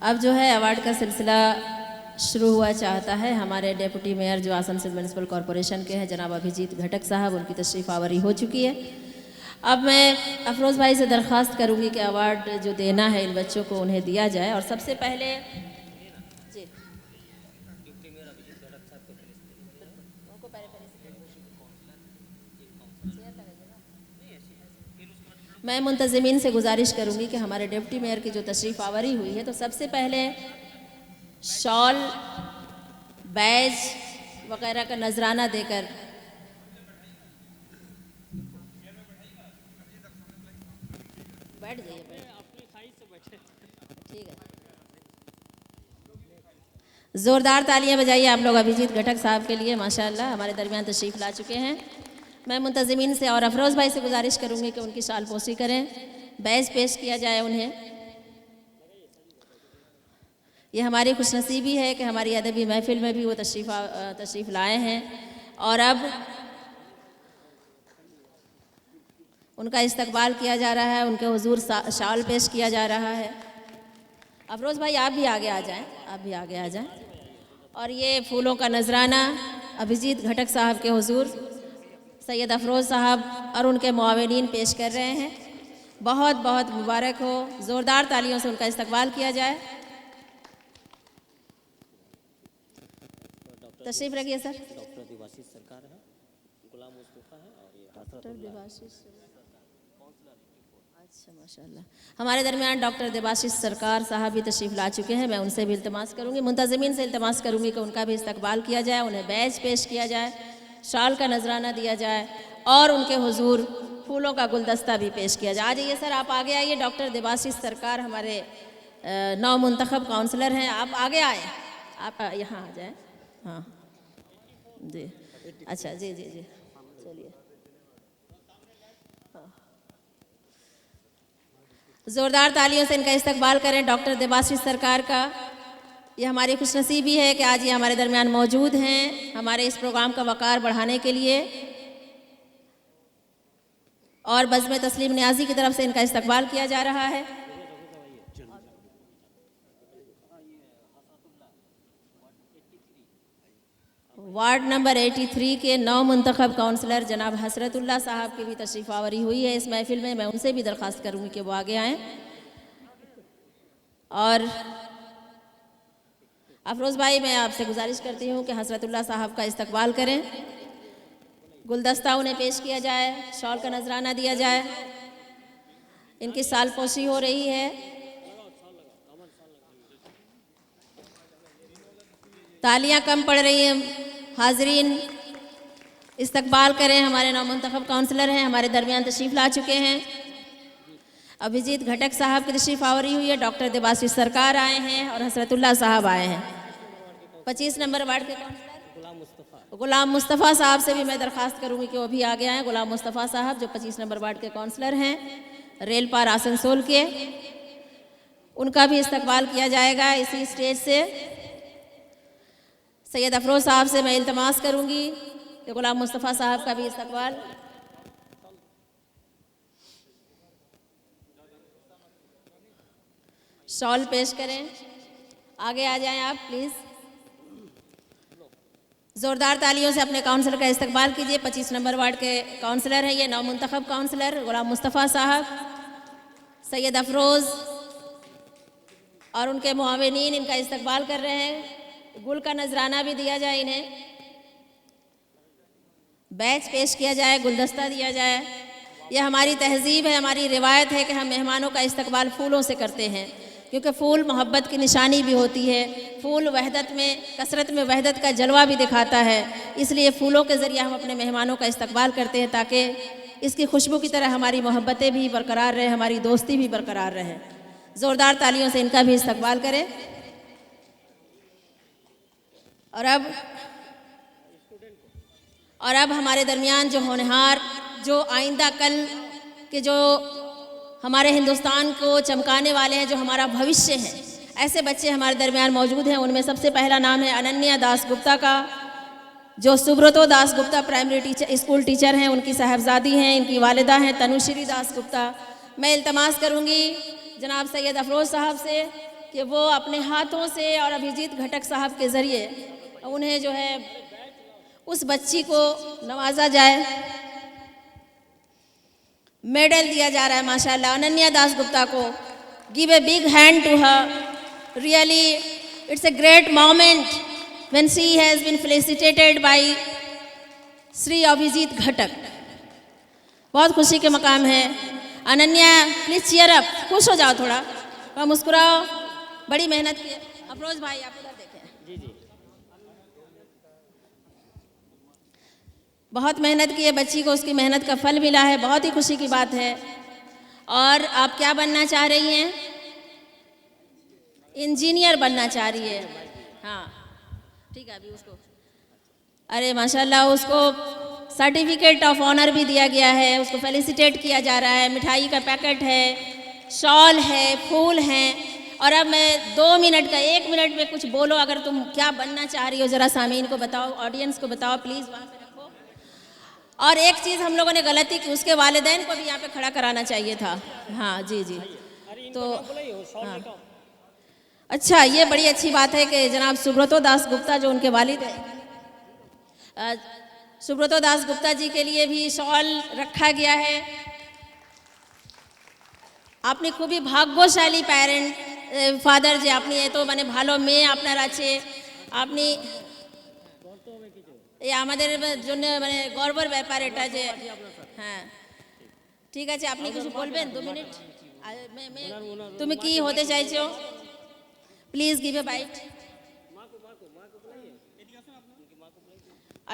अब जो है अवार्ड का सिलसिला शुरू हुआ चाहता है। हमारे डेप्यूटी मेयर जो आसनसोल म्यूनिसिपल कॉरपोरेशन के हैं जनाब अभिजीत घटक साहब, उनकी तशरीफ़ आवरी हो चुकी है। अब मैं अफरोज़ भाई से दरख्वास्त करूंगी कि अवार्ड जो देना है इन बच्चों को उन्हें दिया जाए। और सबसे पहले जी मैं मुंतज़िमीन से गुजारिश करूंगी कि हमारे डिप्टी मेयर की जो तशरीफ़ आवरी हुई है, तो सबसे पहले शॉल, बैज वगैरह का नजराना देकर बैठ जाइए। ठीक है, ज़ोरदार तालियां बजाइए आप लोग अभिजीत घटक साहब के लिए। माशाअल्लाह हमारे दरमियान तशरीफ़ ला चुके हैं। मैं मुंतज़िमीन से और अफरोज़ भाई से गुजारिश करूंगी कि उनकी शाल पोशी करें, बैज पेश किया जाए उन्हें। ये हमारी खुशनसीबी है कि हमारी अदबी महफिल में भी वो तशरीफ़ लाए हैं और अब उनका इस्तकबाल किया जा रहा है, उनके हुजूर शाल पेश किया जा रहा है। अफरोज़ भाई आप भी आगे आ जाएं, आप भी आगे आ जाएं। और ये फूलों का नजराना अभिजीत घटक साहब के हुजूर सैयद अफरोज़ साहब और उनके मुआविनीन पेश कर रहे हैं। बहुत बहुत मुबारक हो, ज़ोरदार तालियों से उनका इस्तकबाल किया जाए। तशरीफ रखिए सर। डॉक्टर देवाशीष सरकार है, गुलाम मुस्तफ़ा है और ये डॉक्टर देवाशीष, अच्छा माशाल्लाह। हमारे दरमियान डॉक्टर देवाशीष सरकार साहब भी तशरीफ़ ला चुके हैं। मैं उनसे भी इल्तमास करूंगी, मुंतज़िमीन से इल्तमास करूंगी कि उनका भी इस्तकबाल किया जाए, उन्हें बैज पेश किया जाए, शाल का नजराना दिया जाए और उनके हुजूर फूलों का गुलदस्ता भी पेश किया जाए। आ जाइए सर, आप आगे आइए। डॉक्टर देवाशीष सरकार हमारे नौ मुंतखब काउंसलर हैं, आप आगे आए, आप यहाँ आ जाएँ। हाँ जी, अच्छा जी जी जी, चलिए। ज़ोरदार तालियों से इनका इस्तकबाल करें डॉक्टर देवाशीष सरकार का। ये हमारी खुशनसीबी है कि आज ये हमारे दरमियान मौजूद हैं हमारे इस प्रोग्राम का वक़ार बढ़ाने के लिए। और बज़्म तस्लीम न्याजी की तरफ से इनका इस्तकबाल किया जा रहा है। वार्ड नंबर 83 के 9 मुंतखब काउंसलर जनाब हसरतुल्लाह साहब की भी तशरीफ़ आवरी हुई है इस महफिल में। मैं उनसे भी दरख्वास्त करूंगी कि वो आगे आएँ। और अफरोज़ भाई मैं आपसे गुजारिश करती हूँ कि हसरतुल्लाह साहब का इस्तकबाल करें, गुलदस्ता उन्हें पेश किया जाए, शॉल का नजराना दिया जाए। इनकी साल पोशी हो रही है। तालियां कम पड़ रही हैं। हाजरीन इस्तकबाल करें, हमारे नौ मुंतखब काउंसलर हैं, हमारे दरमियान तशरीफ़ ला चुके हैं। अभिजीत घटक साहब की तशरीफ़ आवरी हुई है, डॉक्टर देवाशीष सरकार आए हैं और हसरतुल्लाह साहब आए हैं। 25 नंबर वार्ड के काउंसलर गुलाम मुस्तफ़ा साहब से भी मैं दरख्वास्त करूंगी कि वो भी आगे आएँ। गुलाम मुस्तफ़ा साहब जो 25 नंबर वार्ड के काउंसलर हैं, रेल पार आसनसोल के, उनका भी इस्तकबाल किया जाएगा इसी स्टेज से। सैयद अफरोज़ साहब से मैं इल्तमास करूंगी कि गुलाम मुस्तफ़ा साहब का भी इस्तकबाल। शॉल पेश करें, आगे आ जाएं आप प्लीज़। ज़ोरदार तालियों से अपने काउंसलर का इस्तकबाल कीजिए। 25 नंबर वार्ड के काउंसलर हैं ये, नौ मुंतखब काउंसलर गुलाम मुस्तफ़ा साहब, सैयद अफरोज़ और उनके मुआविनीन इनका इस्तकबाल कर रहे हैं। गुल का नजराना भी दिया जाए, इन्हें बैच पेश किया जाए, गुलदस्ता दिया जाए। यह हमारी तहजीब है, हमारी रिवायत है कि हम मेहमानों का इस्तकबाल फूलों से करते हैं, क्योंकि फूल मोहब्बत की निशानी भी होती है। फूल वहदत में, कसरत में वहदत का जलवा भी दिखाता है। इसलिए फूलों के ज़रिए हम अपने मेहमानों का इस्तकबाल करते हैं ताकि इसकी खुशबू की तरह हमारी मोहब्बतें भी बरकरार रहें, हमारी दोस्ती भी बरकरार रहे। ज़ोरदार तालियों से इनका भी इस्तकबाल करें। और अब हमारे दरमियान जो होनहार, जो आइंदा कल के जो हमारे हिंदुस्तान को चमकाने वाले हैं, जो हमारा भविष्य है, ऐसे बच्चे हमारे दरमियान मौजूद हैं। उनमें सबसे पहला नाम है अनन्या दास गुप्ता का, जो Subroto Das Gupta primary school teacher हैं, उनकी साहबजादी हैं, इनकी वालिदा हैं तनुश्री दास गुप्ता। मैं इल्तमास करूंगी जनाब सैयद अफरोज़ साहब से कि वो अपने हाथों से और अभिजीत घटक साहब के ज़रिए उन्हें जो है उस बच्ची को नवाजा जाए, मेडल दिया जा रहा है माशाल्लाह अनन्या दास गुप्ता को। Give a big hand to her, really it's a great moment when she has been felicitated by Shri Abhijit Ghatak. बहुत खुशी के मकाम है। अनन्या प्लीज चीयर अप, खुश हो जाओ थोड़ा और मुस्कुराओ, बड़ी मेहनत की है। अफरोज भाई आप उधर देखें। जी जी। बहुत मेहनत की है बच्ची को, उसकी मेहनत का फल मिला है, बहुत ही खुशी की बात है। और आप क्या बनना चाह रही हैं? इंजीनियर बनना चाह रही है। हाँ ठीक है, अभी उसको अरे माशाल्लाह उसको सर्टिफिकेट ऑफ ऑनर भी दिया गया है, उसको फेलिसिटेट किया जा रहा है। मिठाई का पैकेट है, शॉल है, फूल हैं। और अब मैं 2 मिनट का 1 मिनट में कुछ बोलो, अगर तुम क्या बनना चाह रही हो ज़रा सामीन को बताओ, ऑडियंस को बताओ प्लीज़, वहाँ पे रखो। और एक चीज़ हम लोगों ने गलती की, उसके वालिदैन को भी यहाँ पे खड़ा कराना चाहिए था। हाँ जी जी। तो हाँ अच्छा, ये बड़ी अच्छी बात है कि जनाब सुब्रतो दास गुप्ता जो उनके वालिद हैं, सुब्रतो दास गुप्ता जी के लिए भी शॉल रखा गया है। আপনি খুবই ভাগ্যশালী প্যারেন্ট ফাদার যে আপনি এত মানে ভালো মেয়ে আপনার আছে। আপনি এই আমাদের জন্য মানে গর্বের ব্যাপার এটা যে হ্যাঁ ঠিক আছে, আপনি কিছু বলবেন 2 মিনিট? তুমি কি হতে চাইছো? Please give a bite.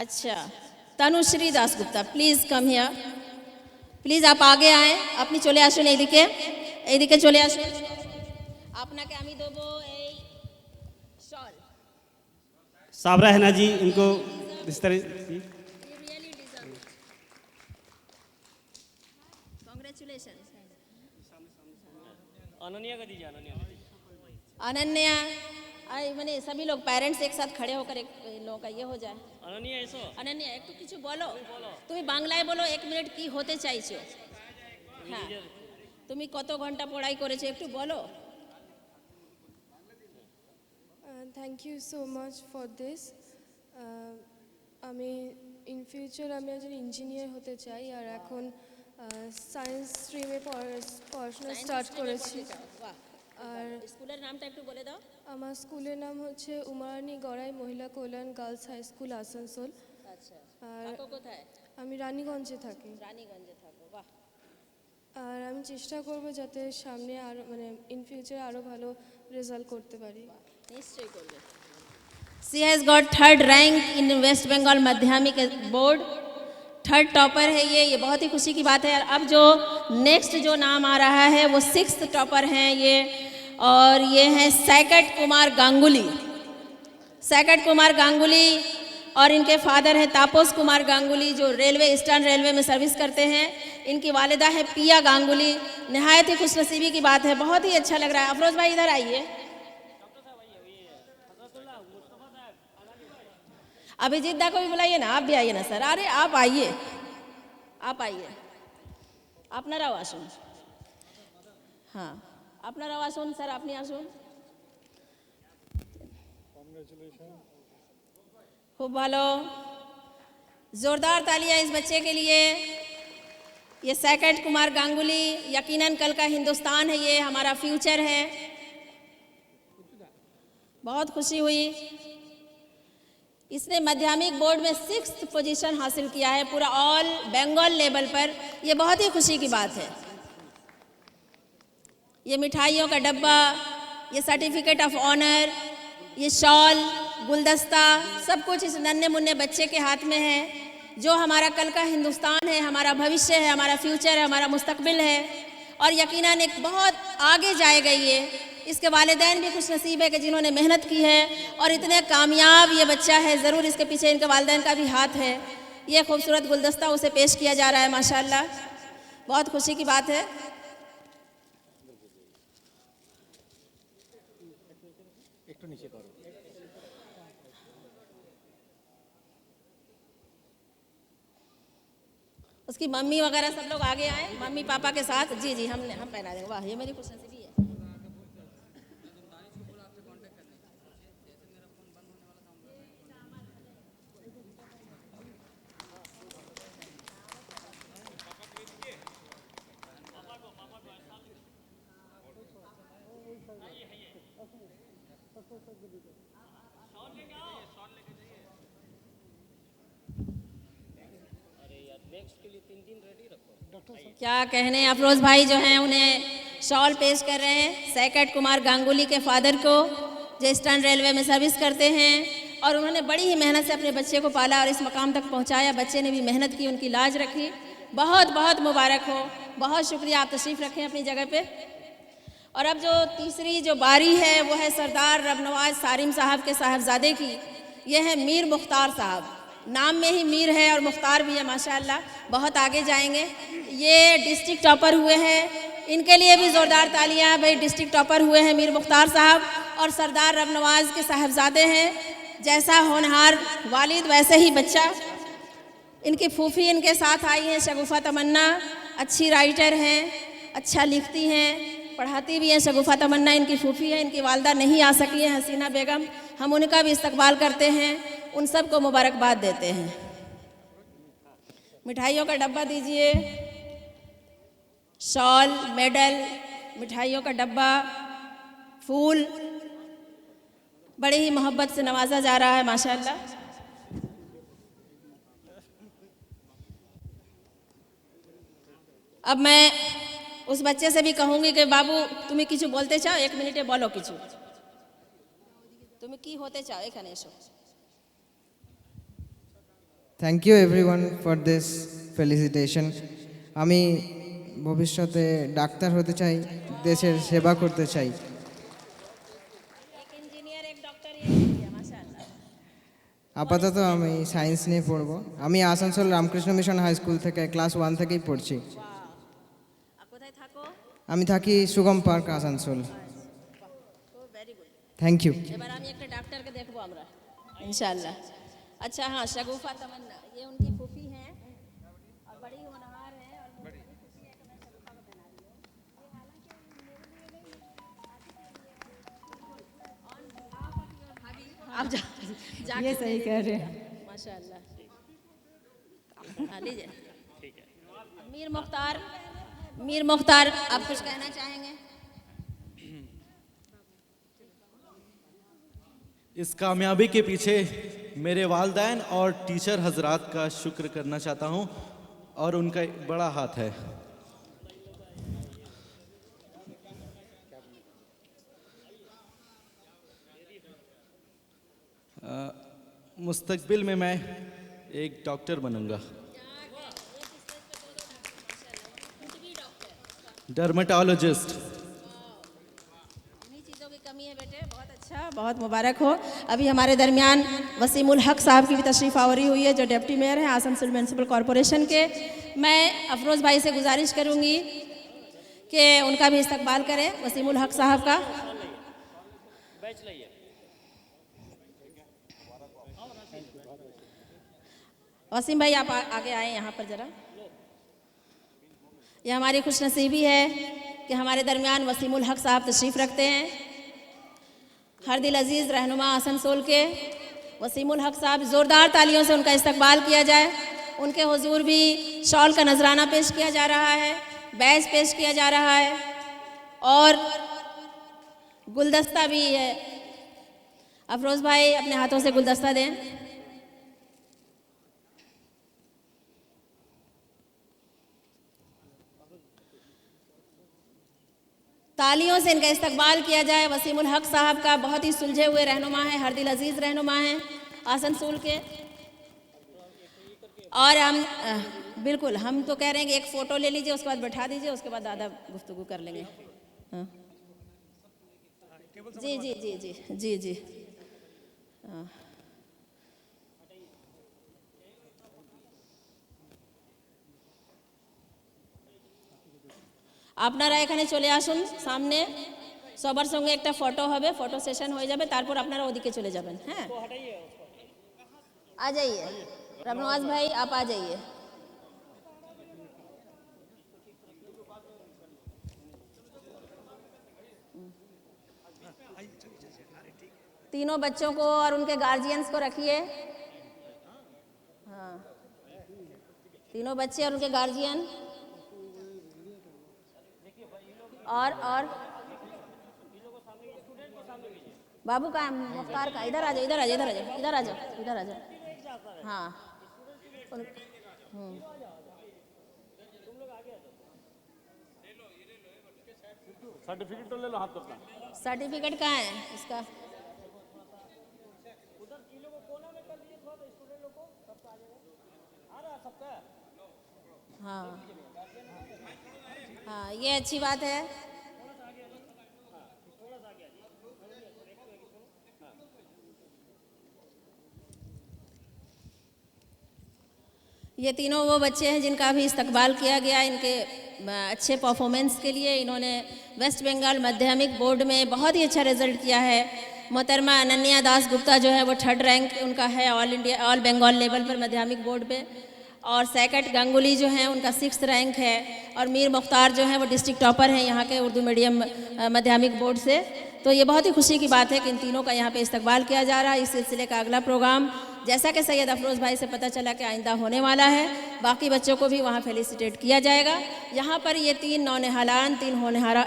अच्छा Tanushree Das Gupta please come here, please आप आगे आए, আপনি চলে আসুন এইদিকে, এইদিকে চলে আসুন। আপনাকে আমি দেব এই শল। साबरा हैना जी इनको इस तरह कांग्रेचुलेशन। अनन्या का दीजिए, अनन्या का दीजिए। अनन्या মানে सभी लोग पेरेंट्स एक साथ खड़े होकर एक इन लोगों का ये हो जाए। अनन्या ऐसो अनन्या একটু কিছু বলো, তুমি বাংলায় বলো 1 মিনিট কি হতে চাইছো। হ্যাঁ তুমি কত ঘন্টা পড়াই করেছো একটু বলো। Thank you so much for this. আমি ইন ফিউচার আমি একজন ইঞ্জিনিয়ার হতে চাই, আর এখন সায়েন্স স্ট্রিমে পড়াশোনা স্টার্ট করেছি। বাহ, আর স্কুলের নামটা একটু বলে দাও। আমার স্কুলের নাম হচ্ছে উমারানী গড়াই মহিলা কল্যাণ গার্লস হাই স্কুল আসানসোল। আচ্ছা আর থাকো কোথায়? আমি রানীগঞ্জে থাকি। রানীগঞ্জে থাকো, বাহ। আর আমি চেষ্টা করব যাতে সামনে আরও মানে ইন ফিউচারে আরও ভালো রেজাল্ট করতে পারি। নিশ্চয়ই করবে। She has got 3rd rank in West Bengal Madhyamik board, 3rd topper है ये बहुत ही खुशी की बात है। अब जो नेक्स्ट जो नाम आ रहा है वो 6th टॉपर हैं ये, और ये हैं सैकट कुमार गांगुली। सैकट कुमार गांगुली और इनके फादर हैं तापस कुमार गांगुली जो रेलवे ईस्टर्न रेलवे में सर्विस करते हैं। इनकी वालिदा है पिया गांगुली। नहायत ही खुशनसीबी की बात है, बहुत ही अच्छा लग रहा है। अफरोज भाई इधर आइए। अभिजीत दा को भी बुलाइए ना, आप भी आइए ना सर। अरे आप आइए, आप आइए, আপনারাও আসুন। हाँ আপনারাও আসুন স্যার, আপনি আসুন। खूब ভালো, जोरदार तालियां इस बच्चे के लिए। ये सैकट कुमार गांगुली यकीनन कल का हिंदुस्तान है, ये हमारा फ्यूचर है। बहुत खुशी हुई। इसने माध्यमिक बोर्ड में 6th पोजीशन हासिल किया है पूरा ऑल बंगाल लेवल पर, ये बहुत ही खुशी की बात है। ये मिठाइयों का डब्बा, ये सर्टिफिकेट ऑफ ऑनर, ये शॉल, गुलदस्ता, सब कुछ इस नन्हे मुन्ने बच्चे के हाथ में है, जो हमारा कल का हिंदुस्तान है, हमारा भविष्य है, हमारा फ्यूचर है, हमारा मुस्तकबिल है, और यकीनन एक बहुत आगे जाएगा ये। इसके वालिदैन भी खुश नसीब है कि जिन्होंने मेहनत की है, और इतने कामयाब ये बच्चा है, ज़रूर इसके पीछे इनके वालिदैन का भी हाथ है। ये खूबसूरत गुलदस्ता उसे पेश किया जा रहा है माशाल्लाह, बहुत खुशी की बात है। उसकी मम्मी वगैरह सब लोग आगे आए, मम्मी पापा के साथ। जी जी हम पहना देंगे। वाह, ये मेरी खुशनसीबी है। क्या कहने, अफरोज भाई जो हैं उन्हें शॉल पेश कर रहे हैं सैकट कुमार गांगुली के फादर को, जो ईस्टर्न रेलवे में सर्विस करते हैं और उन्होंने बड़ी ही मेहनत से अपने बच्चे को पाला और इस मकाम तक पहुंचाया। बच्चे ने भी मेहनत की, उनकी लाज रखी। बहुत बहुत मुबारक हो, बहुत शुक्रिया। आप तशरीफ़ रखें अपनी जगह पे। और अब जो तीसरी जो बारी है वो है सरदार रबनवाज सारिम साहब के साहबजादे की। ये है मीर मुख्तार साहब, नाम में ही मीर है और मुख्तार भी है, माशाअल्लाह बहुत आगे जाएंगे। ये डिस्ट्रिक्ट टॉपर हुए हैं, इनके लिए भी ज़ोरदार तालियां। भाई डिस्ट्रिक्ट टॉपर हुए हैं मीर मुख्तार साहब और सरदार रबनवाज के साहबजादे हैं। जैसा होनहार वालिद वैसे ही बच्चा। इनकी फूफी इनके साथ आई हैं शगुफ़ा तमन्ना, अच्छी राइटर हैं, अच्छा लिखती हैं, पढ़ाती भी हैं। शगुफ़ा तमन्ना इनकी फूफी है, इनकी वालदा नहीं आ सकी है हसीना बेगम। हम उनका भी इस्तकबाल करते हैं, उन सब को मुबारकबाद देते हैं। मिठाइयों का डब्बा दीजिए, शॉल, मेडल, मिठाइयों का डब्बा, फूल, बड़ी ही मोहब्बत से नवाजा जा रहा है माशाअल्लाह। अब मैं उस बच्चे से भी कहूँगी कि बाबू तुम्हें किछु बोलते चाहो, 1 मिनटे बोलो किछु, तुम्हें की होते चाहो एखाने एसो। Thank you everyone for this felicitation. আমি ভবিষ্যতে ডাক্তার হতে চাই, দেশের সেবা করতে চাই। एक इंजीनियर एक डॉक्टर ये है माशाअल्लाह। আপাতত আমি সায়েন্স নিয়ে পড়ব। আমি Asansol Ramakrishna Mission High School থেকে ক্লাস 1 থেকেই পড়ছি। আর কোথায় থাকো? আমি থাকি Sugam Park Asansol. Very good. Thank you. এবার আমি একটা ডাক্তারকে দেখবো আমরা इंशाल्लाह। अच्छा हाँ, शगुफ़ा तमन्ना ये उनकी फूफी हैं और बड़ी होनहार हैं और मुझे बड़ी खुशी है कि मैं शगुफ़ा को बना रही हूँ। ये हालांकि मेरे लिए नहीं, आप जाके ये सही कह रहे हैं। माशाअल्लाह। हाँ लीजिए। मीर मुख्तार आप कुछ कहना चाहेंगे? इस कामयाबी के पीछे मेरे वालिदैन और टीचर हजरात का शुक्र करना चाहता हूं और उनका एक बड़ा हाथ है। मुस्तकबिल में मैं एक डॉक्टर बनूंगा, डर्मेटोलॉजिस्ट। इन्हीं चीज़ों की कमी है बेटे, बहुत अच्छा, बहुत मुबारक हो। अभी हमारे दरमियान वसीमुल हक साहब की भी तशरीफ़ आवरी हुई है, जो डिप्टी मेयर हैं आसनसोल म्यूनसिपल कॉरपोरेशन के। मैं अफरोज़ भाई से गुजारिश करूंगी कि उनका भी इस्तकबाल करें, वसीमुल हक साहब का। वसीम भाई आप आगे आए यहाँ पर ज़रा। यह हमारी खुशनसीबी है कि हमारे दरमियान वसीमुल हक साहब तशरीफ़ रखते हैं। हर दिल अजीज़ रहनुमा आसनसोल के वसीमुल हक साहब, ज़ोरदार तालियों से उनका इस्तकबाल किया जाए। उनके हुजूर भी शॉल का नजराना पेश किया जा रहा है, बैज पेश किया जा रहा है और गुलदस्ता भी है। अफरोज़ भाई अपने हाथों से गुलदस्ता दें। तालियों से इनका इस्तकबाल किया जाए। वसीमुल हक साहब का बहुत ही सुलझे हुए रहनुमा है, हर दिल अजीज़ रहनुमा हैं आसनसोल के। और हम बिल्कुल हम तो कह रहे हैं कि एक फ़ोटो ले लीजिए, उसके बाद बैठा दीजिए, उसके बाद ज़्यादा गुफ्तगू कर लेंगे। हाँ जी जी जी जी जी जी हाँ। আপনারা এখানে চলে আসুন সামনে, সবার সঙ্গে একটা ফটো হবে, ফটো সেশন হয়ে যাবে, তারপর আপনারা ওদিকে চলে যাবেন। হ্যাঁ आ जाइए रबनवाज भाई, आप आ जाइए। तीनों बच्चों को और उनके गार्जियंस को रखिए। हाँ, तीनों बच्चे और उनके गार्जियन और बाबू का मुख्तार का, इधर आ जाओ, इधर आ जाओ, इधर आ जाओ, इधर आ जाओ, इधर आ जाओ। हाँ सर्टिफिकेट तो ले लो हाथ करता। सर्टिफिकेट कहाँ है इसका? हाँ हाँ, ये अच्छी बात है। ये तीनों वो बच्चे हैं जिनका भी इस्तकबाल किया गया इनके अच्छे परफॉर्मेंस के लिए। इन्होंने वेस्ट बंगाल माध्यमिक बोर्ड में बहुत ही अच्छा रिजल्ट किया है। मोहतरमा अनन्या दास गुप्ता जो है वो 3rd रैंक उनका है ऑल बंगाल लेवल पर माध्यमिक बोर्ड पे, और सैकट गांगुली जो हैं उनका 6th रैंक है, और मीर मुख्तार जो हैं वो डिस्ट्रिक्ट टॉपर हैं यहाँ के उर्दू मीडियम माध्यमिक बोर्ड से। तो ये बहुत ही खुशी की बात है कि इन तीनों का यहाँ पे इस्तकबाल किया जा रहा है। इस सिलसिले का अगला प्रोग्राम, जैसा कि सैयद अफरोज़ भाई से पता चला कि आइंदा होने वाला है, बाकी बच्चों को भी वहाँ फेलिसिटेट किया जाएगा। यहाँ पर ये 3 नौनिहालान, 3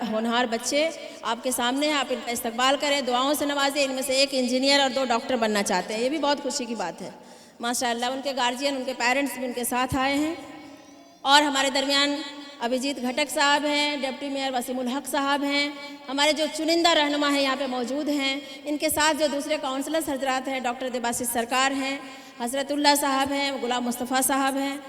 होनहार बच्चे आपके सामने हैं, आप इनका इस्तकबाल करें, दुआओं से नवाजें। इनमें से एक इंजीनियर और 2 डॉक्टर बनना चाहते हैं, ये भी बहुत खुशी की बात है माशाअल्लाह। उनके गार्जियन, उनके पेरेंट्स भी उनके साथ आए हैं। और हमारे दरमियान अभिजीत घटक साहब हैं, डिप्टी मेयर वसीमुल हक साहब हैं, हमारे जो चुनिंदा रहनुमा हैं यहाँ पे मौजूद हैं। इनके साथ जो दूसरे काउंसलर्स हजरात हैं, डॉक्टर देबासिस सरकार हैं, हजरतुल्लाह साहब हैं, गुलाम मुस्तफ़ा साहब हैं,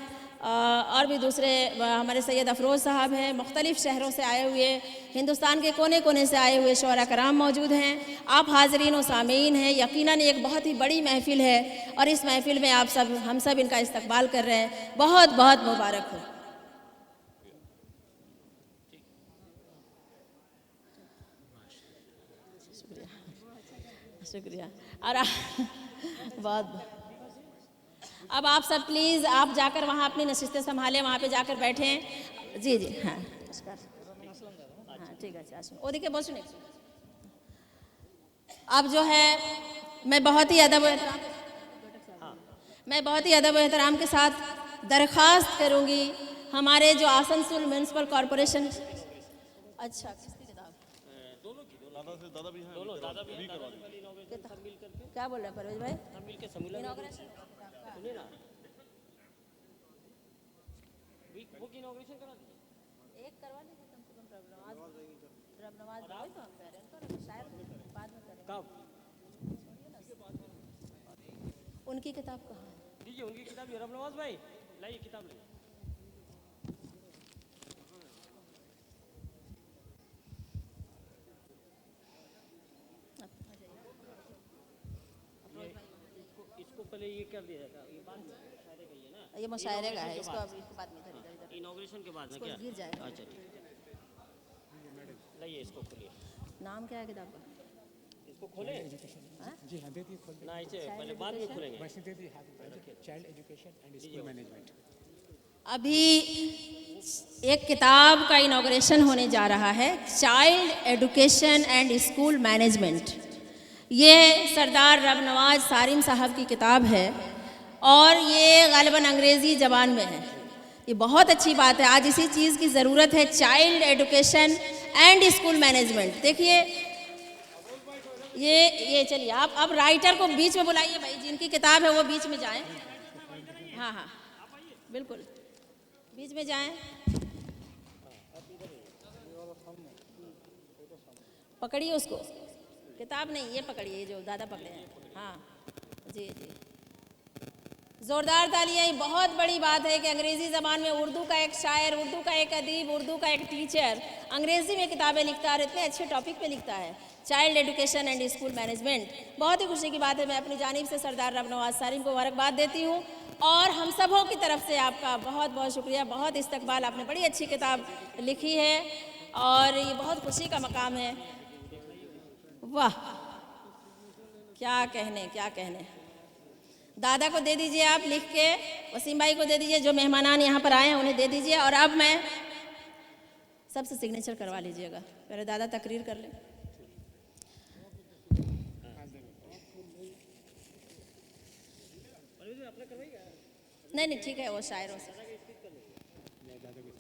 और भी दूसरे हमारे सैयद अफरोज़ साहब हैं। मुख्तलिफ़ शहरों से आए हुए, हिंदुस्तान के कोने कोने से आए हुए शोरा कराम मौजूद हैं। आप हाज़रीन और सामीन हैं। यकीनन एक बहुत ही बड़ी महफ़िल है, और इस महफ़िल में आप सब, हम सब इनका इस्तकबाल कर रहे हैं। बहुत बहुत मुबारक हो। शुक्रिया। और बहुत, अब आप सब प्लीज़ आप जाकर वहाँ अपनी नशिस्तें संभालें, वहाँ पे जाकर बैठें। जी जी हाँ हाँ ठीक है। अच्छा ओ देखिए बहुत सुनिए। अब जो है मैं बहुत ही अदब व एहतराम के साथ दरख्वास्त करूँगी हमारे जो आसनसोल म्यूनसिपल कॉरपोरेशन, अच्छा क्या बोल रहे हैं परवेज भाई? इनॉग्रेशन सुनिए ना, वो की इनॉग्रेशन करा दीजिए। एक करवा लीजिए कम से कम। रब नवाज भाई तो हम कह रहे हैं तो शायद बाद में करें। कब? उनकी किताब कहाँ है? दीजिए उनकी किताब। रब नवाज भाई लाइए किताब लाइए। इसको पहले ये कर दिया जाता, ये बाद में मुशायरे का ही है ना? ये मुशायरे का है, इसको अभी बाद में इधर इनॉग्रेशन के बाद में क्या गिर जाएगा। अच्छा ठीक है, लाइए इसको खोलिए। नाम क्या है किताब का? इसको खोले जी हाँ, दे दिए खोल ना, इसे पहले बाद में खोलेंगे। वैसे दे दिए हाथ में, child education and school management. अभी एक किताब का इनॉग्रेशन होने जा रहा है, child education and school management. ये सरदार रब नवाज सारिम साहब की किताब है, और ये गालिबन अंग्रेज़ी ज़बान में है। ये बहुत अच्छी बात है, आज इसी चीज़ की ज़रूरत है, child education and school management. देखिए ये चलिए आप अब राइटर को बीच में बुलाइए भाई, जिनकी किताब है वो बीच में जाएं। हाँ हाँ बिल्कुल, बीच में जाएं। पकड़िए उसको, किताब नहीं, ये पकड़िए जो दादा पकड़े हैं। हाँ जी जी, ज़ोरदार तालियां। ये बहुत बड़ी बात है कि अंग्रेज़ी ज़बान में उर्दू का एक शायर, उर्दू का एक अदीब, उर्दू का एक टीचर अंग्रेज़ी में किताबें लिखता है, और इतने अच्छे टॉपिक पे लिखता है, child education and school management. बहुत ही खुशी की बात है। मैं अपनी जानिब से सरदार रब नवाज सारिम को मुबारकबाद देती हूँ, और हम सबों की तरफ से आपका बहुत बहुत शुक्रिया, बहुत इस्तकबाल। आपने बड़ी अच्छी किताब लिखी है, और ये बहुत खुशी का मकाम है। वाह, क्या कहने क्या कहने। दादा को दे दीजिए आप लिख के, वसीम भाई को दे दीजिए, जो मेहमानान यहाँ पर आए हैं उन्हें दे दीजिए, और अब मैं सबसे सिग्नेचर करवा लीजिएगा। पहले दादा तकरीर कर लें। नहीं नहीं ठीक है, वो शायरों से